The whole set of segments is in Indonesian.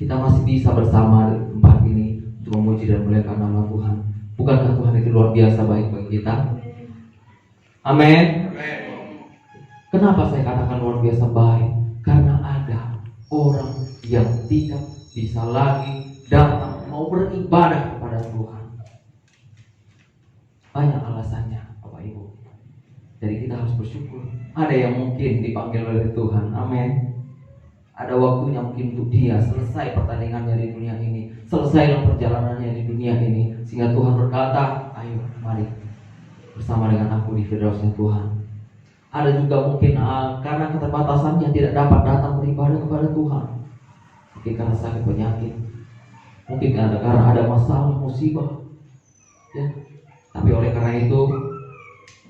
kita masih bisa bersama di tempat ini untuk memuji dan memuliakan nama Tuhan. Bukankah Tuhan itu luar biasa baik bagi kita? Amin. Kenapa saya katakan luar biasa baik? Karena ada orang yang tidak bisa lagi datang mau beribadah kepada Tuhan. Banyak alasannya, Bapak Ibu. Jadi kita harus bersyukur. Ada yang mungkin dipanggil oleh Tuhan, amin. Ada waktunya mungkin untuk dia selesai pertandingannya di dunia ini, selesai perjalanannya di dunia ini, sehingga Tuhan berkata, ayo mari bersama dengan aku di Firdausnya Tuhan. Ada juga mungkin karena keterbatasannya tidak dapat datang beribadah kepada Tuhan, mungkin karena sakit penyakit, mungkin karena ada masalah musibah, ya. Tapi oleh karena itu,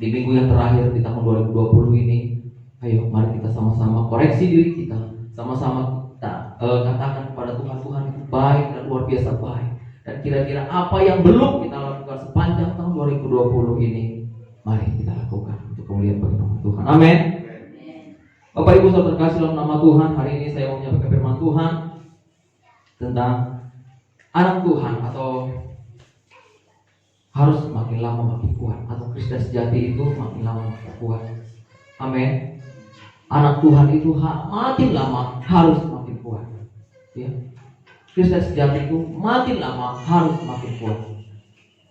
di minggu yang terakhir di tahun 2020 ini, ayo mari kita sama-sama koreksi diri kita, sama-sama kita katakan kepada Tuhan, Tuhan itu baik dan luar biasa baik. Dan kira-kira apa yang belum kita lakukan sepanjang tahun 2020 ini, mari kita lakukan untuk kemuliaan bagi nama Tuhan. Amin. Bapak Ibu saudara terkasih dalam nama Tuhan, hari ini saya mau menyampaikan firman Tuhan tentang anak Tuhan atau harus makin lama makin kuat, atau Kristen sejati itu makin lama makin kuat. Amin. Anak Tuhan itu makin lama harus makin kuat, ya. Kristen sejati itu makin lama harus makin kuat,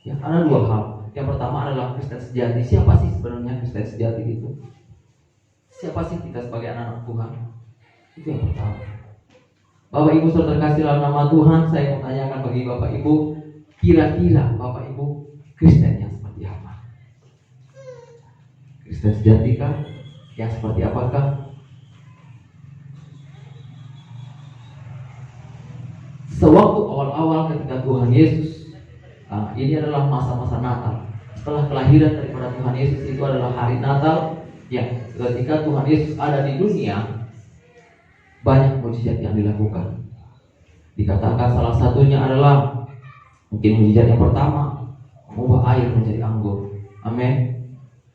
ya. Ada dua hal. Yang pertama adalah Kristen sejati. Siapa sih sebenarnya Kristen sejati itu? Siapa sih kita sebagai anak Tuhan? Itu yang pertama. Bapak Ibu saudara terkasih dalam nama Tuhan, saya mau tanyakan bagi Bapak Ibu, kira-kira Bapak Ibu Kristen yang seperti apa? Kristen sejati kah? Yang seperti apakah? Sewaktu awal-awal ketika Tuhan Yesus, ini adalah masa-masa Natal. Setelah kelahiran daripada Tuhan Yesus itu adalah hari Natal. Ya, ketika Tuhan Yesus ada di dunia, banyak mukjizat yang dilakukan. Dikatakan salah satunya adalah mungkin mukjizat yang pertama, mengubah air menjadi anggur. Amin.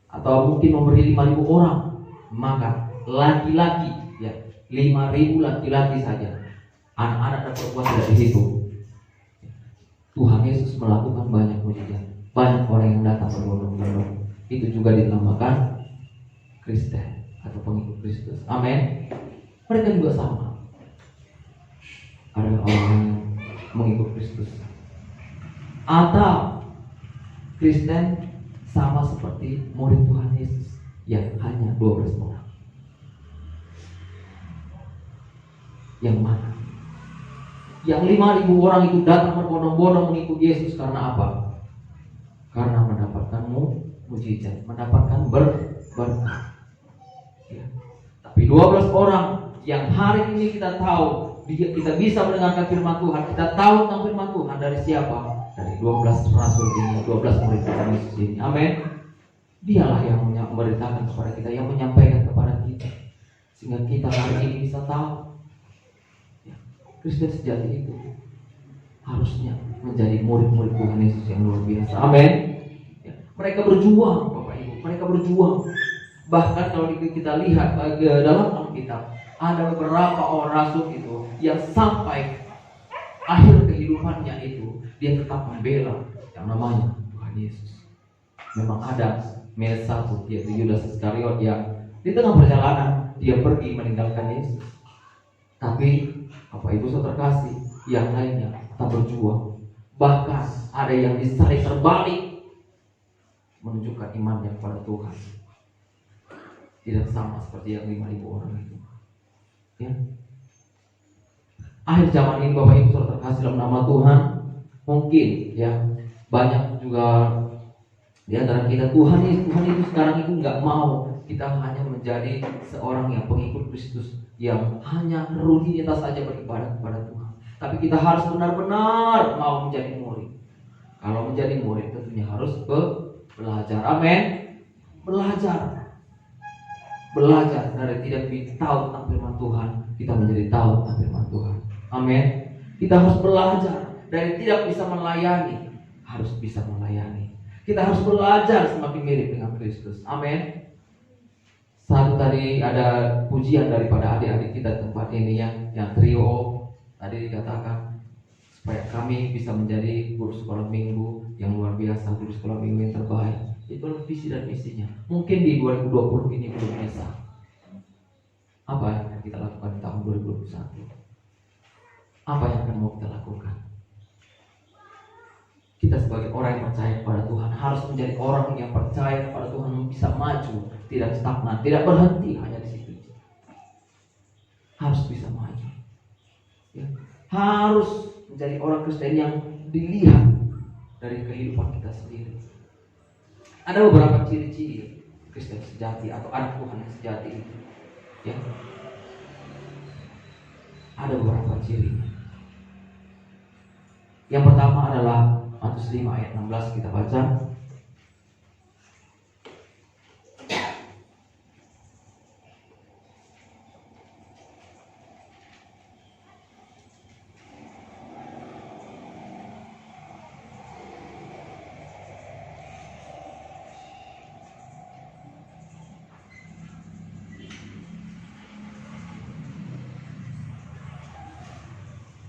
Atau mungkin memberi 5.000 orang makan, laki-laki, ya, 5.000 laki-laki saja. Anak-anak dan perempuan tidak dihitung. Tuhan Yesus melakukan banyak mukjizat. Banyak orang yang datang berbondong-bondong. Itu juga dinamakan Kristen atau pengikut Kristus. Amin. Mereka juga sama. Ada orang yang mengikut Kristus. Atau Kristen sama seperti murid Tuhan Yesus yang hanya 12 orang. Yang mana? Yang 5.000 orang itu datang berbondong-bondong mengikut Yesus karena apa? Karena mendapatkan mukjizat, mendapatkan berkat. Ya. Tapi 12 orang yang hari ini kita tahu, kita bisa mendengarkan firman Tuhan, kita tahu tentang firman Tuhan dari siapa? Dari 12 rasul ini, 12 murid Tuhan Yesus ini. Amin. Dialah yang memberitakan kepada kita, yang menyampaikan kepada kita, sehingga kita hari ini bisa tahu, ya, Kristen sejati itu harusnya menjadi murid-murid Tuhan Yesus yang luar biasa. Amin. Ya, mereka berjuang, Bapak Ibu, mereka berjuang. Bahkan kalau kita lihat dalam Alkitab, ada beberapa orang rasul itu yang sampai akhir kehidupannya itu dia tetap membela yang namanya Tuhan Yesus. Memang ada minus satu, yaitu Yudas Iskariot yang di tengah perjalanan dia pergi meninggalkan Yesus. Tapi Bapak Ibu saudara kasih, yang lainnya tetap berjuang. Bahkan ada yang disalib terbalik, menunjukkan imannya kepada Tuhan. Tidak sama seperti yang 5.000 orang itu, ya. Akhir zaman ini Bapak Ibu saudara terkasih dalam nama Tuhan, mungkin ya banyak juga di antara kita Tuhan itu sekarang itu nggak mau kita hanya menjadi seorang yang pengikut Kristus yang hanya rutinitas saja beribadah kepada Tuhan. Tapi kita harus benar-benar mau menjadi murid. Kalau menjadi murid tentunya harus belajar. Amin. Belajar dari tidak tahu tentang firman Tuhan, kita menjadi tahu tentang firman Tuhan. Amin. Kita harus belajar dari tidak bisa melayani, harus bisa melayani. Kita harus belajar semakin mirip dengan Kristus. Amin. Satu tadi ada pujian daripada adik-adik kita tempat ini yang trio Tadi dikatakan supaya kami bisa menjadi guru sekolah minggu yang luar biasa, guru sekolah minggu yang terbaik. Itulah visi dan misinya. Mungkin di 2020 ini belum bisa. Apa yang akan kita lakukan di tahun 2021? Apa yang akan mau kita lakukan? Kita sebagai orang yang percaya kepada Tuhan harus menjadi orang yang percaya kepada Tuhan, bisa maju, tidak stagnan, tidak berhenti hanya di situ. Harus bisa maju. Ya. Harus menjadi orang Kristen yang dilihat dari kehidupan kita sendiri. Ada beberapa ciri-ciri Kristen sejati atau anak Tuhan yang sejati itu. Ya. Ada beberapa ciri. Yang pertama adalah Matius 5 ayat 16 kita baca.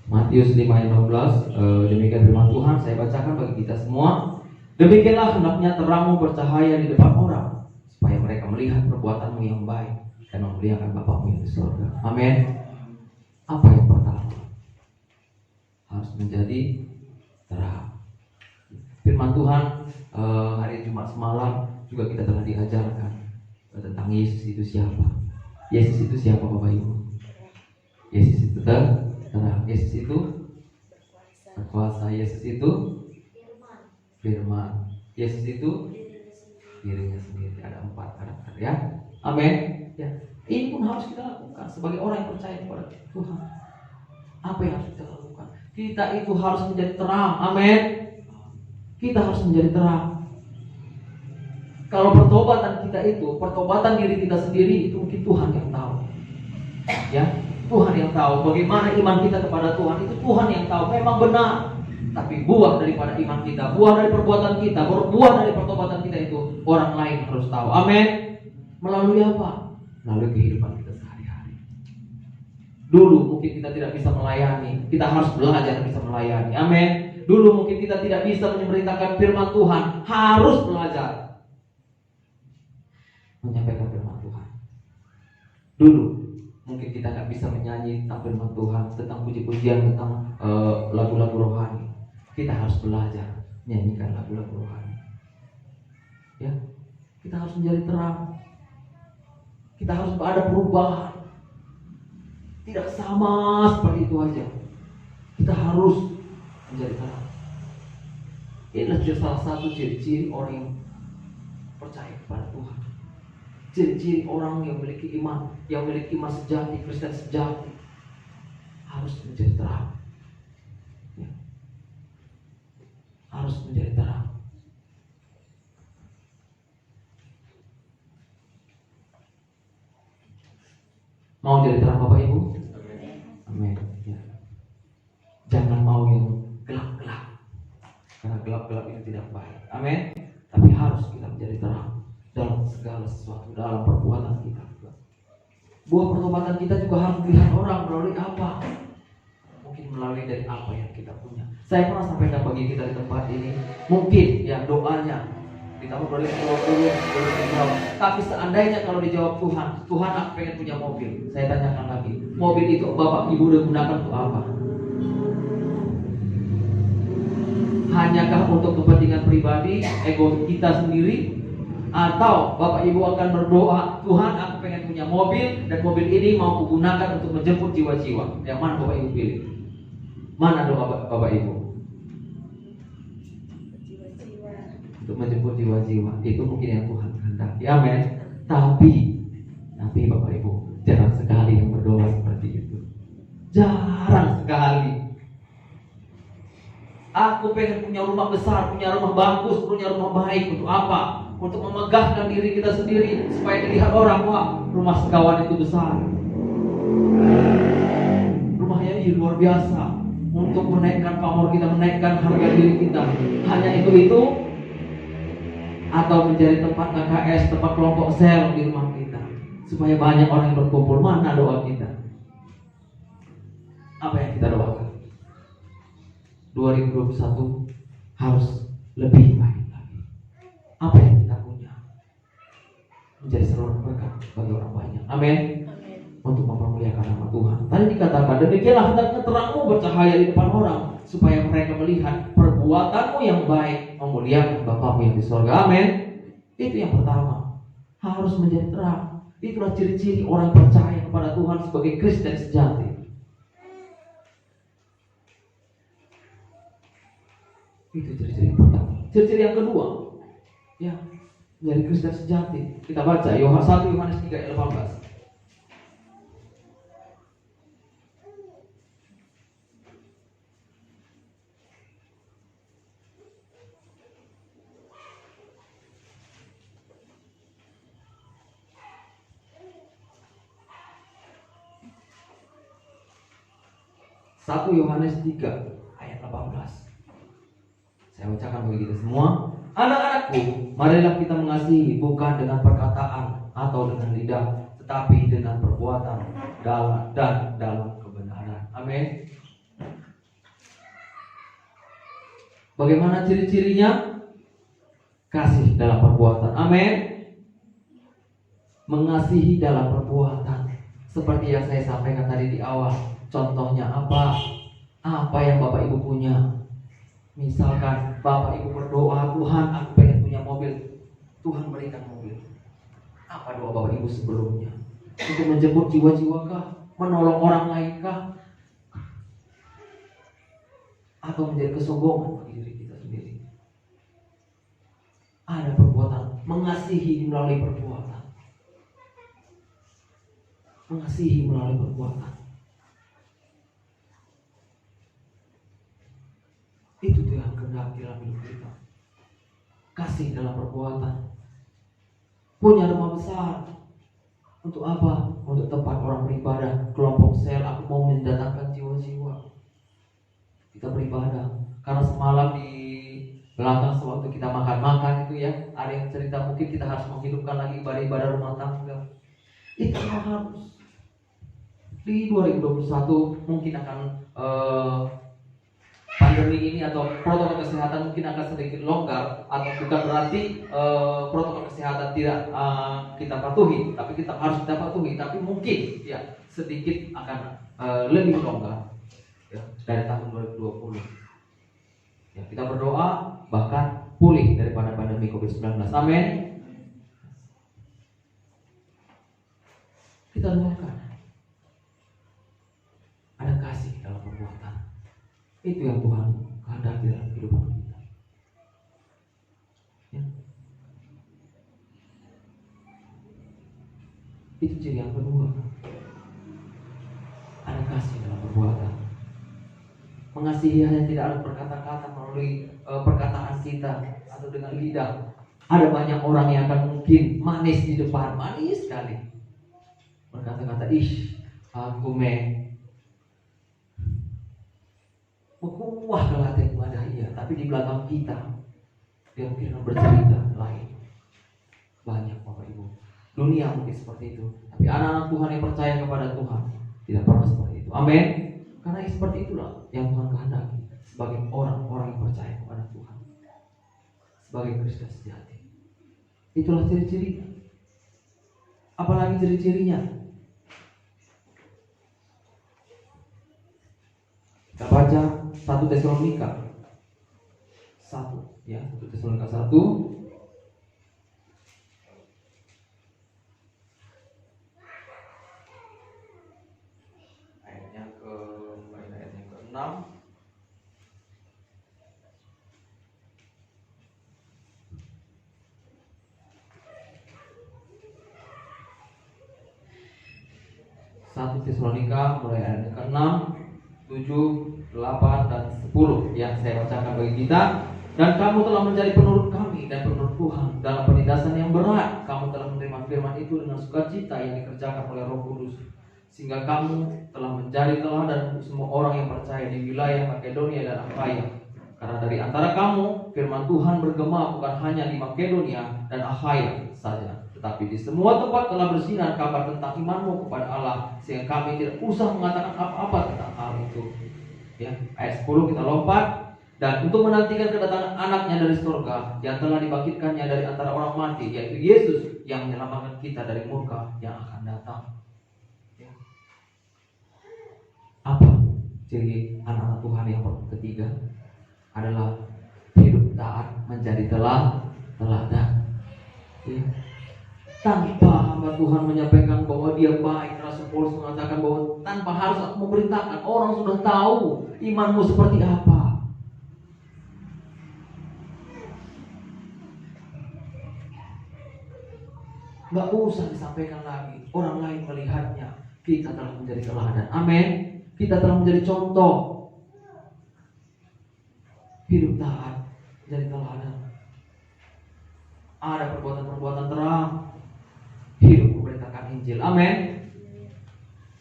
Matius 5 ayat 16, demikian firman Tuhan, saya bacakan bagi kita semua. Demikianlah hendaknya terangmu bercahaya di depan orang, supaya mereka melihat perbuatanmu yang baik dan memuliakan Bapa-Mu yang di surga. Amin. Apa yang pertama? Harus menjadi terang. Firman Tuhan hari Jumat semalam juga kita telah diajarkan tentang Yesus itu siapa. Yesus itu siapa, Bapak Ibu? Yesus itu terang. Yesus itu berkuasa. Yesus itu firman. Yesus itu dirinya sendiri. Ada 4 karakter, ya. Amin. Ya. Ini pun harus kita lakukan sebagai orang yang percaya kepada Tuhan. Apa yang harus kita lakukan? Kita itu harus menjadi terang. Amin. Kita harus menjadi terang. Kalau pertobatan kita itu, pertobatan diri kita sendiri, itu mungkin Tuhan yang tahu. Ya. Tuhan yang tahu bagaimana iman kita kepada Tuhan, itu Tuhan yang tahu. Memang benar. Tapi buah daripada iman kita, buah dari perbuatan kita, buah dari pertobatan kita itu orang lain harus tahu. Amin. Melalui apa? Melalui kehidupan kita sehari-hari. Dulu mungkin kita tidak bisa melayani, kita harus belajar bisa melayani. Amin. Dulu mungkin kita tidak bisa memberitakan firman Tuhan, harus belajar menyampaikan firman Tuhan. Dulu mungkin kita nggak bisa menyanyi tentang firman Tuhan, tentang puji-pujian, tentang lagu-lagu rohani. Kita harus belajar menyanyikan lagu-lagu rohani. Ya, kita harus menjadi terang. Kita harus ada perubahan. Tidak sama seperti itu aja. Kita harus menjadi terang. Inilah salah satu ciri-ciri orang yang percaya kepada Tuhan. Ciri-ciri orang yang memiliki iman, yang memiliki iman sejati, Kristen sejati, harus menjadi terang. Ya. Harus menjadi terang. Mau jadi terang, Bapak Ibu? Amin. Ya. Jangan mau yang gelap-gelap, karena gelap-gelap itu tidak baik. Amin. Tapi harus kita menjadi terang dalam segala sesuatu, dalam perbuatan kita juga. Buah pertobatan kita juga harus dilihat orang melalui apa? Mungkin melalui dari apa yang kita punya. Saya pernah sampaikan bagi kita di tempat ini, mungkin ya doanya di tahun 2020 belum dijawab. Tapi seandainya kalau dijawab Tuhan, Tuhan aku pengen punya mobil. Saya tanyakan lagi, mobil itu Bapak Ibu udah gunakan untuk apa? Hanyakah untuk kepentingan pribadi, ego kita sendiri? Atau Bapak Ibu akan berdoa, Tuhan aku pengen punya mobil, dan mobil ini mau kugunakan untuk menjemput jiwa-jiwa. Yang mana Bapak Ibu pilih? Mana doa Bapak Ibu? Untuk menjemput jiwa-jiwa. Itu mungkin yang Tuhan kehendaki. Amin. Tapi Bapak Ibu, jarang sekali yang berdoa seperti itu. Jarang sekali. Aku pengen punya rumah besar, punya rumah bagus, punya rumah baik. Untuk apa? Untuk memegahkan diri kita sendiri, supaya dilihat orang, wah rumah sekawan itu besar, rumahnya ini luar biasa. Untuk menaikkan pamor kita, menaikkan harga diri kita. Hanya itu atau menjadi tempat KKS, tempat kelompok sel di rumah kita, supaya banyak orang yang berkumpul. Mana doa kita? Apa yang kita doakan? 2021 harus lebih baik lagi. Apa yang kita punya menjadi saluran berkat bagi orang banyak. Amin. Untuk mempermuliakan nama Tuhan. Tadi dikatakan, demikianlah hendaknya terangmu bercahaya di depan orang, supaya mereka melihat perbuatanmu yang baik, memuliakan Bapamu yang di surga. Amin. Itu yang pertama, harus menjadi terang. Itulah ciri-ciri orang percaya kepada Tuhan sebagai Kristen sejati. Itu ciri-ciri yang pertama. Ciri-ciri yang kedua, ya, menjadi Kristen sejati. Kita baca 1 Yohanes 3 ayat 18. 1 Yohanes 3 ayat 18. Saya bacakan bagi kita semua. Anak-anakku, marilah kita mengasihi bukan dengan perkataan atau dengan lidah, tetapi dengan perbuatan dan dalam kebenaran. Amin. Bagaimana ciri-cirinya? Kasih dalam perbuatan. Amin. Mengasihi dalam perbuatan. Seperti yang saya sampaikan tadi di awal. Contohnya apa? Apa yang Bapak Ibu punya? Misalkan Bapak Ibu berdoa, Tuhan aku pengen punya mobil, Tuhan berikan mobil. Apa doa Bapak Ibu sebelumnya? Untuk menjemput jiwa-jiwa kah? Menolong orang lain kah? Atau menjadi kesombongan bagi diri kita sendiri? Ada perbuatan, mengasihi melalui perbuatan. Mengasihi melalui perbuatan. Itu Tuhan kehendaki dalam hidup kita. Kasih dalam perbuatan. Punya rumah besar. Untuk apa? Untuk tempat orang beribadah. Kelompok sel, aku mau mendatangkan jiwa-jiwa. Kita beribadah. Karena semalam di belakang sewaktu kita makan-makan itu ya, ada yang cerita mungkin kita harus menghidupkan lagi ibadah-ibadah rumah tangga. Itu harus. Di 2021 mungkin akan pandemi ini atau protokol kesehatan mungkin akan sedikit longgar, atau bukan berarti protokol kesehatan tidak kita patuhi, tapi kita harus kita patuhi, tapi mungkin ya sedikit akan lebih longgar ya, dari tahun 2020. Ya, kita berdoa bahkan pulih daripada pandemi COVID-19. Amin. Kita doakan ada kasih dalam perbuatan. Itu yang Tuhan kehendaki dalam kehidupan kita. Ya. Itu ciri yang kedua. Ada kasih dalam perbuatan. Mengasihi hanya tidak ada berkata-kata melalui perkataan kita atau dengan lidah. Ada banyak orang yang akan mungkin manis di depan, manis sekali, berkata-kata aku wah kelatih ada iya, tapi di belakang kita dia mungkin akan bercerita lain. Banyak Bapak Ibu. Dunia mungkin seperti itu, tapi anak-anak Tuhan yang percaya kepada Tuhan tidak pernah seperti itu. Amin. Karena seperti itulah yang Tuhan kehendaki sebagai orang-orang yang percaya kepada Tuhan, sebagai Kristen sejati. Itulah ciri-cirinya. Apalagi ciri-cirinya? Kita baca 1 Tesalonika 1 ya, 1 Tesalonika 1 ayatnya ke-6. Satu Tesalonika mulai ayat ke-6, 7, 8, dan 10 yang saya bacakan bagi kita. Dan kamu telah menjadi penurut kami dan penurut Tuhan dalam penindasan yang berat. Kamu telah menerima firman itu dengan sukacita yang dikerjakan oleh Roh Kudus, sehingga kamu telah menjadi teladan untuk semua orang yang percaya di wilayah Makedonia dan Akhaya. Karena dari antara kamu firman Tuhan bergema bukan hanya di Makedonia dan Akhaya saja, tetapi di semua tempat telah bersinar kabar tentang imanmu kepada Allah, sehingga kami tidak usah mengatakan apa-apa tentang hal itu. Ya, ayat 10 kita lompat. Dan untuk menantikan kedatangan anaknya dari surga yang telah dibangkitkannya dari antara orang mati, yaitu Yesus yang menyelamatkan kita dari murka yang akan datang. Ya. Apa ciri anak-anak Tuhan yang ketiga? Adalah hidup taat menjadi teladan. Ya. Tanpa hamba Tuhan menyampaikan bahwa dia baik, Rasul Paulus mengatakan bahwa tanpa harus aku memerintahkan, orang sudah tahu imanmu seperti apa. Gak usah disampaikan lagi, orang lain melihatnya. Kita telah menjadi teladan. Amin. Kita telah menjadi contoh hidup taat, menjadi teladan. Ada perbuatan-perbuatan terang, hidup memberitakan Injil. Amin.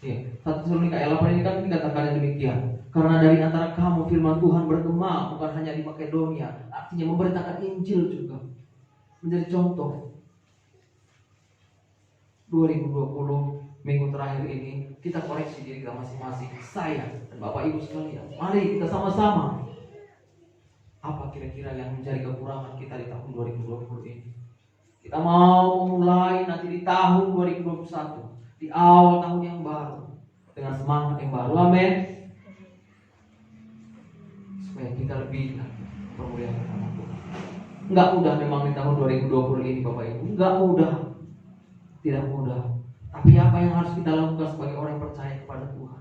Ya, 1 Tesalonika ayat 8 ini kan dikatakan demikian. Karena dari antara kamu firman Tuhan bergema, bukan hanya di Makedonia, artinya memberitakan Injil juga. Menjadi contoh. 2020 minggu terakhir ini kita koreksi diri kita masing-masing, saya dan Bapak Ibu sekalian. Mari kita sama-sama. Apa kira-kira yang menjadi kekurangan kita di tahun 2020 ini? Kita mau memulai nanti di tahun 2021, di awal tahun yang baru, dengan semangat yang baru. Amin. Supaya kita lebih memuliakan nama Tuhan. Enggak mudah memang di tahun 2020 ini Bapak Ibu, enggak mudah. Tidak mudah. Tapi apa yang harus kita lakukan sebagai orang yang percaya kepada Tuhan?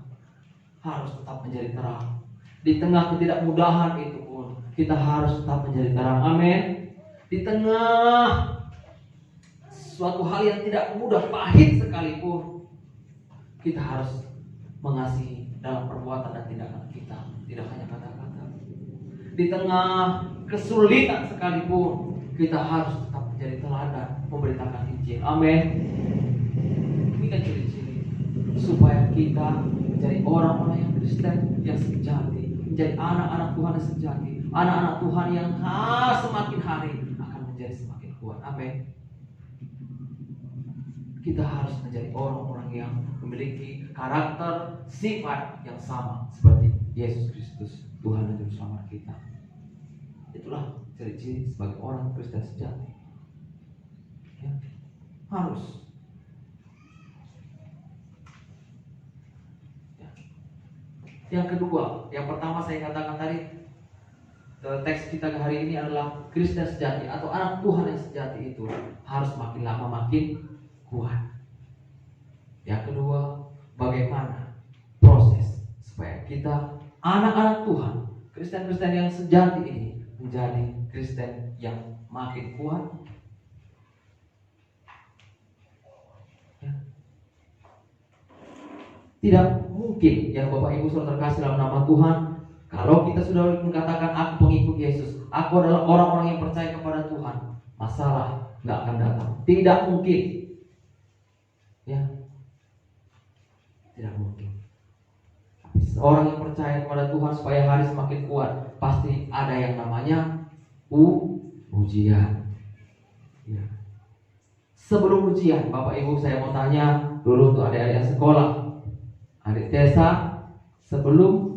Harus tetap menjadi terang. Di tengah ketidakmudahan itu pun kita harus tetap menjadi terang. Amin. Di tengah suatu hal yang tidak mudah, pahit sekalipun, kita harus mengasihi dalam perbuatan dan tindakan kita, tidak hanya kata-kata. Di tengah kesulitan sekalipun, kita harus tetap menjadi teladan, memberitakan Injil. Amin. Ini kan ciri-ciri supaya kita menjadi orang-orang yang Kristen yang sejati, menjadi anak-anak Tuhan yang sejati, anak-anak Tuhan yang semakin hari akan menjadi semakin kuat. Amin. Kita harus menjadi orang-orang yang memiliki karakter, sifat yang sama seperti Yesus Kristus, Tuhan dan Juru Selamat kita. Itulah ciri-ciri sebagai orang Kristen sejati. Ya. Harus. Ya. Yang kedua, yang pertama saya katakan tadi, teks kita hari ini adalah Kristen sejati atau anak Tuhan yang sejati itu harus makin lama makin kuat. Yang kedua, bagaimana proses supaya kita anak-anak Tuhan, Kristen-Kristen yang sejati ini menjadi Kristen yang makin kuat. Ya. Tidak mungkin ya Bapak Ibu saudara terkasih dalam nama Tuhan, kalau kita sudah mengatakan aku pengikut Yesus, aku adalah orang-orang yang percaya kepada Tuhan, masalah nggak akan datang. Tidak mungkin. Ya, tidak mungkin. Orang yang percaya kepada Tuhan supaya hari semakin kuat, pasti ada yang namanya ujian. Ya. Sebelum ujian, Bapak Ibu saya mau tanya dulu untuk adik-adik yang sekolah, adik Tessa, sebelum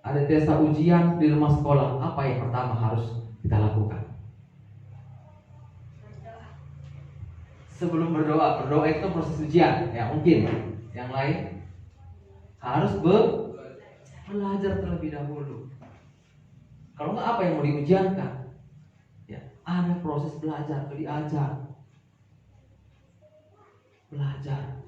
adik Tessa ujian di rumah sekolah, apa yang pertama harus kita lakukan? Sebelum berdoa itu proses ujian, ya mungkin. Yang lain harus belajar terlebih dahulu. Kalau nggak, apa yang mau diujiankan? Ya, ada proses belajar, diajar, belajar.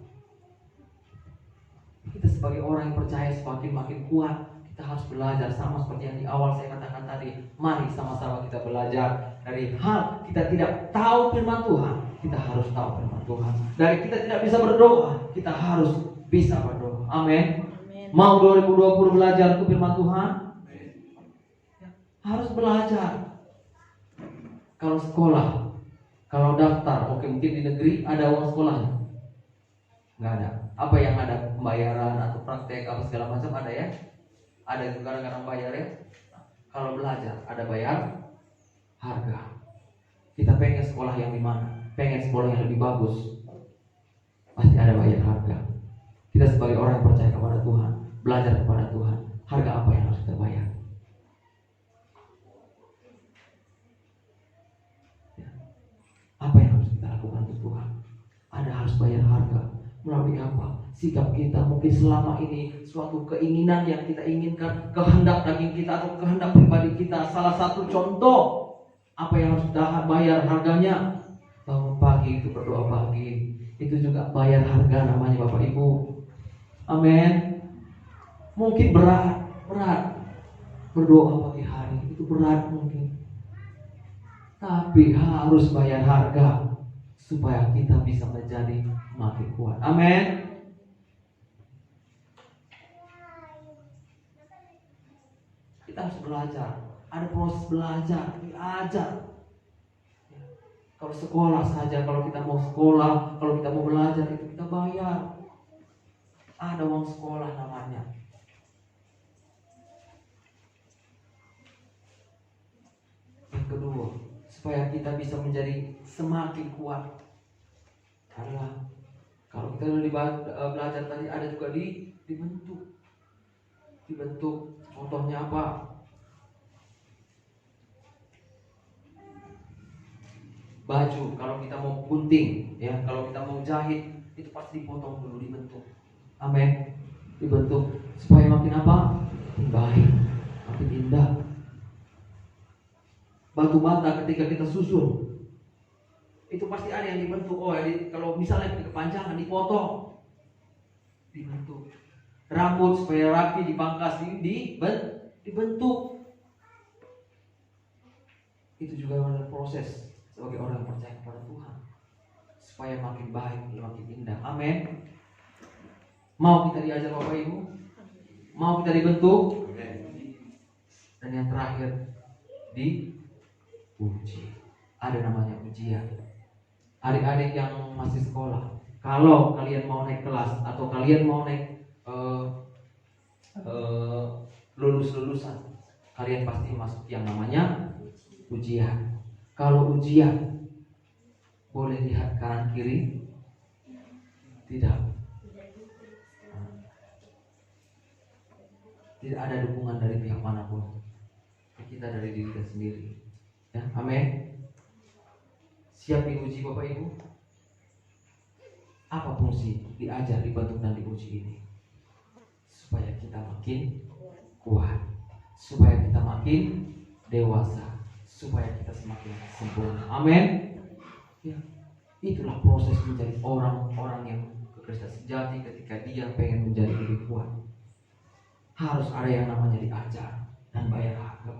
Kita sebagai orang yang percaya semakin makin kuat, kita harus belajar sama seperti yang di awal saya katakan tadi. Mari sama-sama kita belajar dari hal kita tidak tahu firman Tuhan. Kita harus tahu firman Tuhan. Dari kita tidak bisa berdoa, kita harus bisa berdoa. Amin. Mau 2020 belajar untuk firman Tuhan? Ya, harus belajar. Kalau sekolah, kalau daftar, oke, mungkin di negeri ada uang sekolahnya? Nggak ada. Apa yang ada? Pembayaran atau praktek apa segala macam ada ya? Ada itu kadang-kadang bayar ya. Kalau belajar ada bayar harga. Kita pengen sekolah yang di mana? Pengen sekolah yang lebih bagus, pasti ada bayar harga. Kita sebagai orang yang percaya kepada Tuhan, belajar kepada Tuhan, harga apa yang harus kita bayar? harus bayar harga. Melalui apa? Sikap kita. Mungkin selama ini suatu keinginan yang kita inginkan, kehendak daging kita atau kehendak pribadi kita. Salah satu contoh apa yang harus kita bayar harganya. Bangun pagi itu berdoa pagi, itu juga bayar harga namanya Bapak Ibu. Amin. Mungkin berat berdoa pagi hari, itu berat mungkin, tapi harus bayar harga supaya kita bisa menjadi makin kuat. Amin. Kita harus belajar. Ada proses belajar, diajar. Kalau sekolah saja, kalau kita mau sekolah, kalau kita mau belajar, itu kita bayar. Ada uang sekolah namanya. Yang kedua, supaya kita bisa menjadi semakin kuat adalah kalau kita udah belajar tadi, ada juga dibentuk. Contohnya apa? Baju, kalau kita mau gunting, ya, kalau kita mau jahit, itu pasti dipotong dulu, dibentuk. Amin. Dibentuk supaya makin apa? Makin baik, makin indah. Batu bata ketika kita susun, itu pasti ada yang dibentuk. Kalau misalnya kepanjangan, dipotong, dibentuk. Rambut supaya rapi, dipangkas, dibentuk. Itu juga adalah proses sebagai orang yang percaya kepada Tuhan, supaya makin baik, makin indah. Amin. Mau kita diajar Bapak Ibu? Mau kita dibentuk? Dan yang terakhir, diuji. Ada namanya ujian. Adik-adik yang masih sekolah, kalau kalian mau naik kelas atau kalian mau naik lulusan, kalian pasti masuk yang namanya ujian. Kalau ujian, boleh lihat kanan kiri? Tidak. Tidak ada dukungan dari pihak manapun. Kita dari diri kita sendiri. Ya, amin. Siap diuji Bapak Ibu? Apa fungsi diajar, dibentuk dan diuji ini? Supaya kita makin kuat, supaya kita makin dewasa, supaya kita semakin sempurna. Amin. Ya, itulah proses menjadi orang-orang yang Kristen sejati. Ketika dia pengen menjadi lebih kuat, harus ada yang namanya diajar dan bayar harga.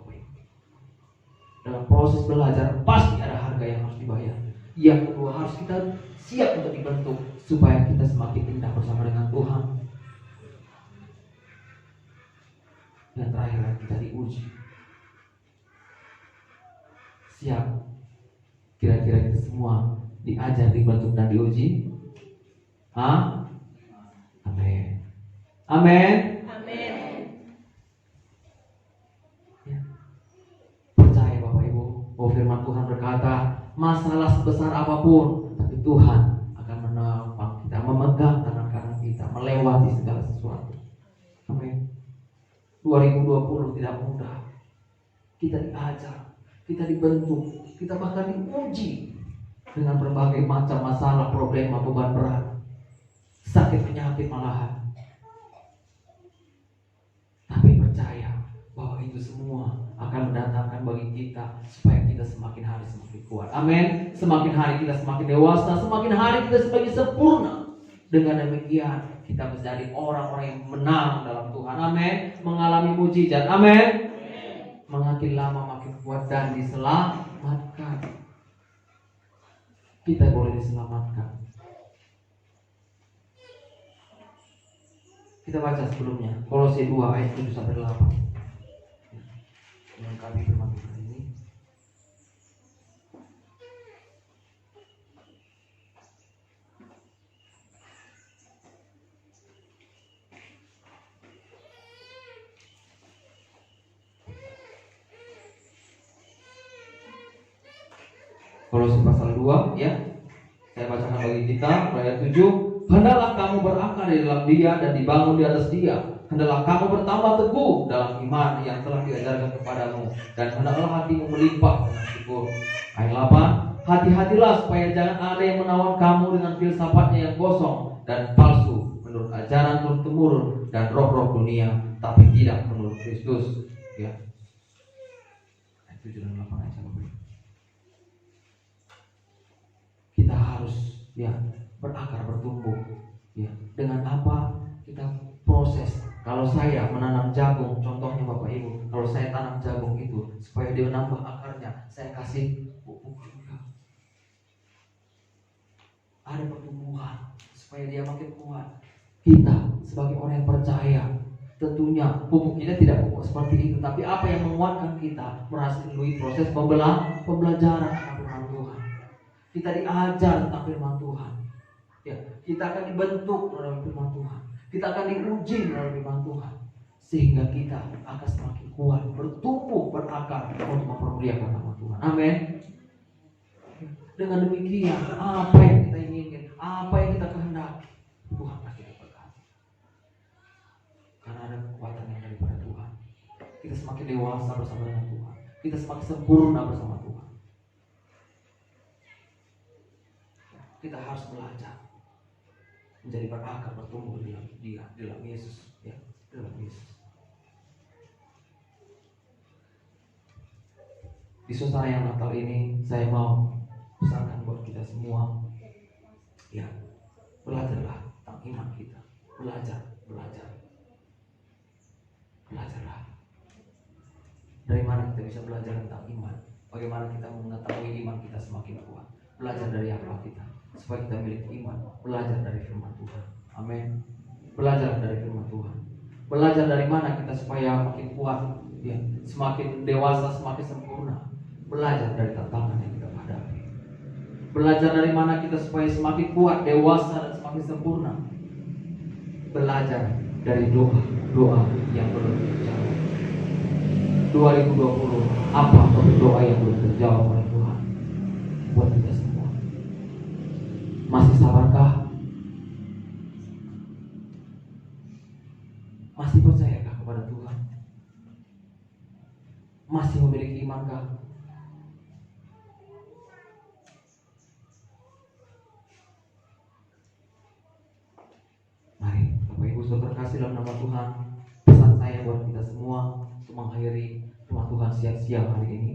Dalam proses belajar pasti ada harga yang harus dibayar. Yang kedua, harus kita siap untuk dibentuk supaya kita semakin indah bersama dengan Tuhan. Yang terakhir, kita diuji. Siap? Kira-kira kita semua diajar, dibentuk dan diuji? Amin. Amin. Amin. Ya. Percaya Bapak Ibu, bahwa firman Tuhan berkata, masalah sebesar apapun, tapi Tuhan akan menopang kita, memegang tangan kanan kita, melewati segala sesuatu. Amin. 2020 tidak mudah. Kita diajar, kita dibentuk, kita bahkan diuji dengan berbagai macam masalah, problema, beban berat, sakit, penyakit malahan. Tapi percaya bahwa itu semua akan mendatangkan bagi kita supaya kita semakin hari semakin kuat. Amin. Semakin hari kita semakin dewasa, semakin hari kita semakin sempurna. Dengan demikian kita menjadi orang-orang yang menang dalam Tuhan. Amin. Mengalami mujizat. Amin. Makin lama makin kuat dan diselamatkan. Kita boleh diselamatkan. Kita baca sebelumnya Kolose 2 ayat 7-8. Melengkapi firman Tuhan ini. Kolose pasal 2 ya. Saya bacakan bagi kita ayat 7. Hendaklah kamu berakar di dalam Dia dan dibangun di atas Dia. Hendaklah kamu bertambah teguh dalam iman yang telah diajarkan kepadamu, dan hendaklah hatimu melimpah dengan syukur. Ayat 8, hati-hatilah supaya jangan ada yang menawan kamu dengan filsafatnya yang kosong dan palsu, menurut ajaran turun-temurun dan roh-roh dunia, tapi tidak menurut Kristus. Ya. Ayat 7 dan 8 aja. Kita harus berakar, bertumbuh. Ya. Dengan apa? Kita proses. Kalau saya menanam jagung, contohnya Bapak Ibu, kalau saya tanam jagung itu supaya dia menambah akarnya, saya kasih pupuk juga. Ada pertumbuhan supaya dia makin kuat. Kita sebagai orang yang percaya, tentunya pupuk kita tidak pupuk seperti itu, tapi apa yang menguatkan kita melalui proses pembelajaran tentang firman Tuhan. Kita diajar tentang firman Tuhan. Ya, kita akan dibentuk melalui firman Tuhan. Kita akan diuji melalui firman Tuhan, sehingga kita akan semakin kuat, bertumbuh, berakar untuk mempermuliakan nama Tuhan. Amin. Dengan demikian, apa yang kita inginkan, apa yang kita kehendaki, Tuhan pasti berkati. Karena ada kekuatan yang daripada Tuhan. Kita semakin dewasa bersama dengan Tuhan. Kita semakin sempurna bersama Tuhan. Kita harus belajar menjadi berakar, bertumbuh di dalam Dia, di dalam Yesus, ya, di dalam Yesus. Di suasana yang Natal ini, saya mau pesankan buat kita semua, ya, belajarlah tentang iman kita, belajarlah. Dari mana kita bisa belajar tentang iman? Bagaimana kita mengetahui iman kita semakin kuat? Belajar dari apa kita? Supaya kita memiliki iman, belajar dari firman Tuhan. Amin. Belajar dari firman Tuhan. Belajar dari mana kita supaya makin kuat, ya, semakin dewasa, semakin sempurna. Belajar dari tantangan yang kita hadapi. Belajar dari mana kita supaya semakin kuat, dewasa, dan semakin sempurna. Belajar dari doa yang belum terjawab. 2020, apa doa yang belum terjawab oleh Tuhan buat kita semua? Masih sabarkah? Masih percayakah kepada Tuhan? Masih memiliki imankah? Mari Bapak Ibu Saudara kasih dalam nama Tuhan, pesan saya buat kita semua untuk mengakhiri firman Tuhan siang-siang hari ini.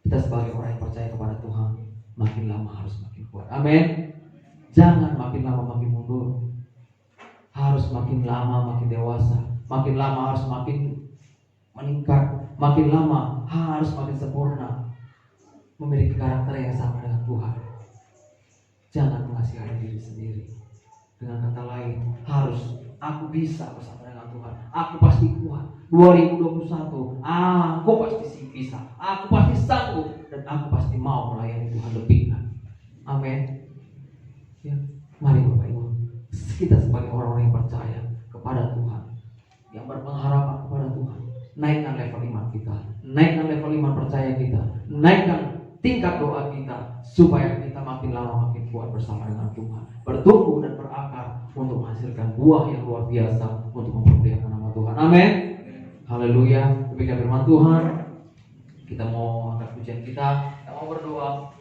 Kita sebagai orang yang percaya kepada Tuhan, makin lama harus makin kuat. Amin. Jangan makin lama makin mundur. Harus makin lama makin dewasa. Makin lama harus makin meningkat. Makin lama harus makin sempurna, memiliki karakter yang sama dengan Tuhan. Jangan mengasihani diri sendiri. Dengan kata lain, harus aku bisa bersama dengan Tuhan. Aku pasti kuat. 2021, aku pasti bisa. Aku pasti sanggup, dan aku pasti mau melayani Tuhan lebih. Amin. Ya, mari Bapak Ibu, kita sebagai orang-orang yang percaya kepada Tuhan, yang berpengharapan kepada Tuhan, naikkan level iman kita, naikkan level iman percaya kita, naikkan tingkat doa kita, supaya kita makin lama makin kuat bersama dengan Tuhan, bertumbuh dan berakar untuk menghasilkan buah yang luar biasa untuk mempermuliakan nama Tuhan. Amin. Haleluya. Demikian firman Tuhan. Kita mau angkat pujian kita mau berdoa.